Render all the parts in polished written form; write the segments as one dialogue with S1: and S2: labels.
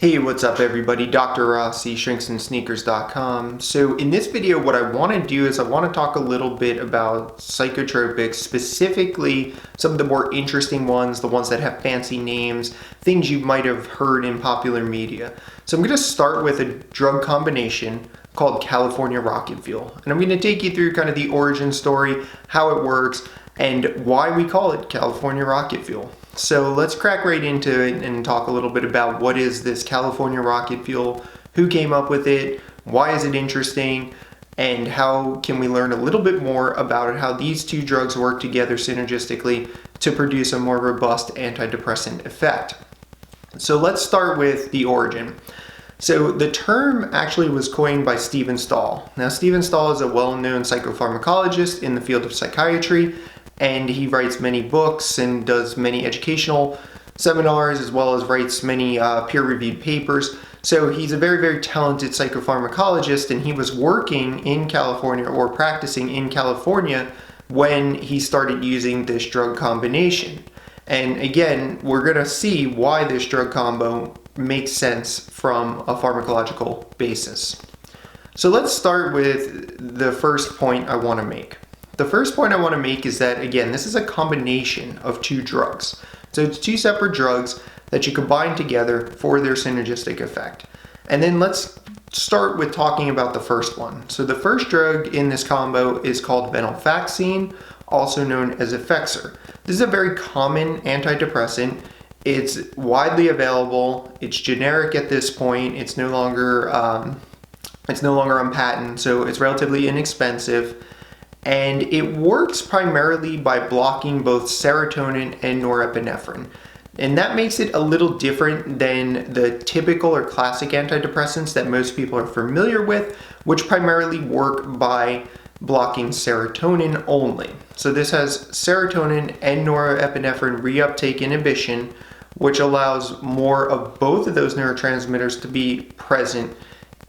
S1: Hey, what's up everybody? Dr. Rossi, shrinksandsneakers.com. So in this video, what I want to do is I want to talk a little bit about psychotropics, specifically some of the more interesting ones, the ones that have fancy names, things you might have heard in popular media. So I'm going to start with a drug combination called California Rocket Fuel. And I'm going to take you through kind of the origin story, how it works, and why we call it California Rocket Fuel. So let's crack right into it and talk a little bit about what is this California Rocket Fuel, who came up with it, why is it interesting, and how can we learn a little bit more about how these two drugs work together synergistically to produce a more robust antidepressant effect. So let's start with the origin. So the term actually was coined by Stephen Stahl. Now Stephen Stahl is a well-known psychopharmacologist in the field of psychiatry, and he writes many books and does many educational seminars, as well as writes many peer-reviewed papers. So he's a very, very talented psychopharmacologist, and he was working in California or practicing in California when he started using this drug combination. And again, we're going to see why this drug combo makes sense from a pharmacological basis. So let's start with the first point I want to make. The first point I want to make is that, again, this is a combination of two drugs. So it's two separate drugs that you combine together for their synergistic effect. And then let's start with talking about the first one. So the first drug in this combo is called venlafaxine, also known as Effexor. This is a very common antidepressant. It's widely available. It's generic at this point. It's no longer on patent, so it's relatively inexpensive. And it works primarily by blocking both serotonin and norepinephrine. And that makes it a little different than the typical or classic antidepressants that most people are familiar with, which primarily work by blocking serotonin only. So this has serotonin and norepinephrine reuptake inhibition, which allows more of both of those neurotransmitters to be present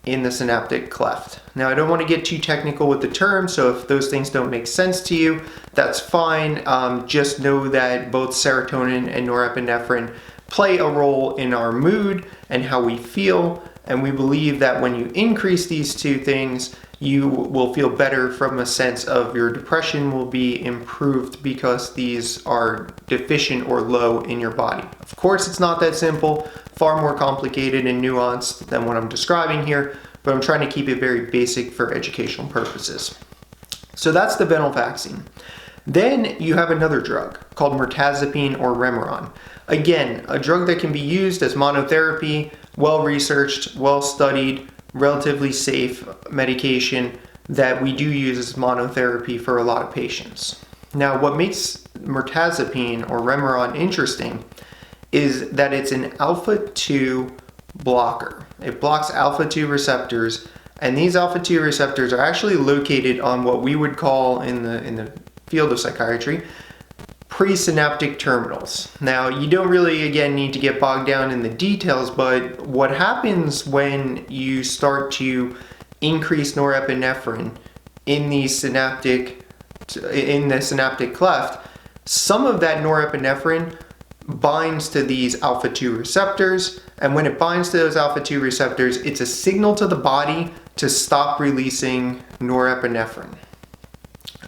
S1: in the synaptic cleft. Now, I don't want to get too technical with the term, so if those things don't make sense to you, that's fine. Just know that both serotonin and norepinephrine play a role in our mood and how we feel, and we believe that when you increase these two things, you will feel better from a sense of your depression will be improved because these are deficient or low in your body. Of course, it's not that simple, far more complicated and nuanced than what I'm describing here, but I'm trying to keep it very basic for educational purposes. So that's the venlafaxine. Then you have another drug called mirtazapine or Remeron. Again, a drug that can be used as monotherapy, well-researched, well-studied, relatively safe medication that we do use as monotherapy for a lot of patients. Now, what makes mirtazapine or Remeron interesting is that it's an alpha-2 blocker. It blocks alpha-2 receptors, and these alpha-2 receptors are actually located on what we would call in the field of psychiatry presynaptic terminals. Now, you don't really, again, need to get bogged down in the details, but what happens when you start to increase norepinephrine in the synaptic cleft, some of that norepinephrine binds to these alpha-2 receptors, and when it binds to those alpha-2 receptors, it's a signal to the body to stop releasing norepinephrine.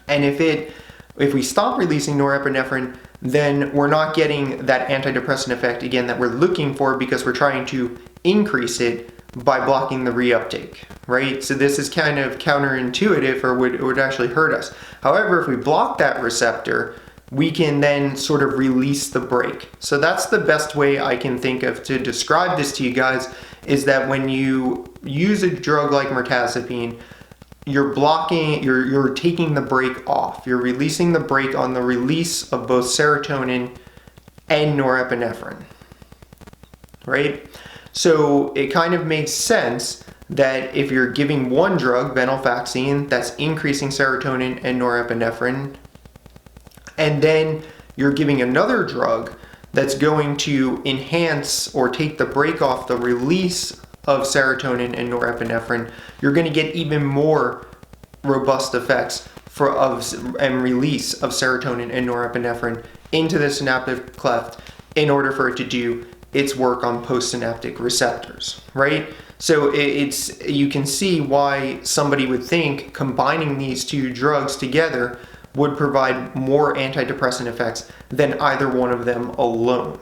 S1: And if we stop releasing norepinephrine, then we're not getting that antidepressant effect, again, that we're looking for because we're trying to increase it by blocking the reuptake, right? So this is kind of counterintuitive, or would actually hurt us. However, if we block that receptor, we can then sort of release the brake. So that's the best way I can think of to describe this to you guys, is that when you use a drug like mirtazapine, you're taking the brake off. You're releasing the brake on the release of both serotonin and norepinephrine, right? So it kind of makes sense that if you're giving one drug, venlafaxine, that's increasing serotonin and norepinephrine, and then you're giving another drug that's going to enhance or take the brake off the release of serotonin and norepinephrine, you're going to get even more robust effects and release of serotonin and norepinephrine into the synaptic cleft in order for it to do its work on postsynaptic receptors, right? So you can see why somebody would think combining these two drugs together would provide more antidepressant effects than either one of them alone.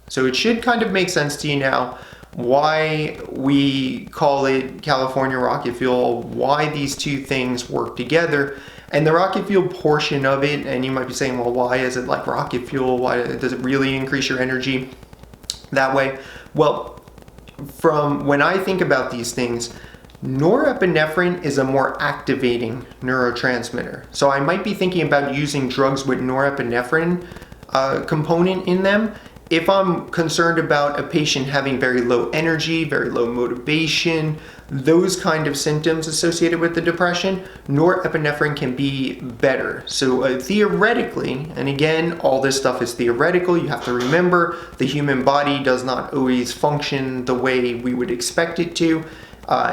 S1: So it should kind of make sense to you now why we call it California rocket fuel, why these two things work together. And the rocket fuel portion of it, and you might be saying, well, why is it like rocket fuel? Why does it really increase your energy that way? Well, from when I think about these things, norepinephrine is a more activating neurotransmitter. So I might be thinking about using drugs with norepinephrine component in them. If I'm concerned about a patient having very low energy, very low motivation, those kind of symptoms associated with the depression, norepinephrine can be better. So theoretically, and again, all this stuff is theoretical, you have to remember the human body does not always function the way we would expect it to.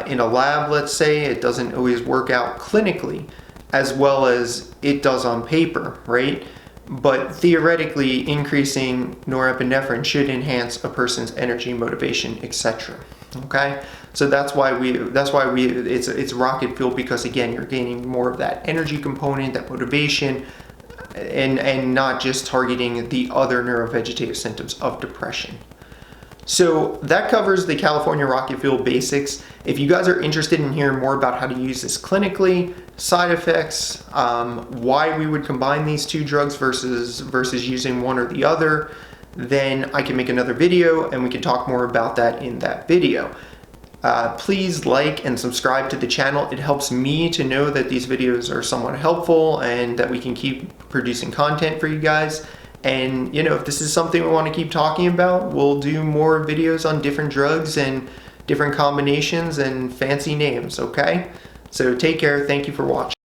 S1: In a lab, let's say, it doesn't always work out clinically as well as it does on paper, right? But theoretically, increasing norepinephrine should enhance a person's energy, motivation, etc. Okay, so that's why it's rocket fuel, because again, you're gaining more of that energy component, that motivation, and not just targeting the other neurovegetative symptoms of depression. So that covers the California rocket fuel basics. If you guys are interested in hearing more about how to use this clinically, side effects, why we would combine these two drugs versus using one or the other, then I can make another video and we can talk more about that in that video. Please like and subscribe to the channel. It helps me to know that these videos are somewhat helpful and that we can keep producing content for you guys. And you know, if this is something we want to keep talking about, we'll do more videos on different drugs and different combinations and fancy names, okay? So take care, thank you for watching.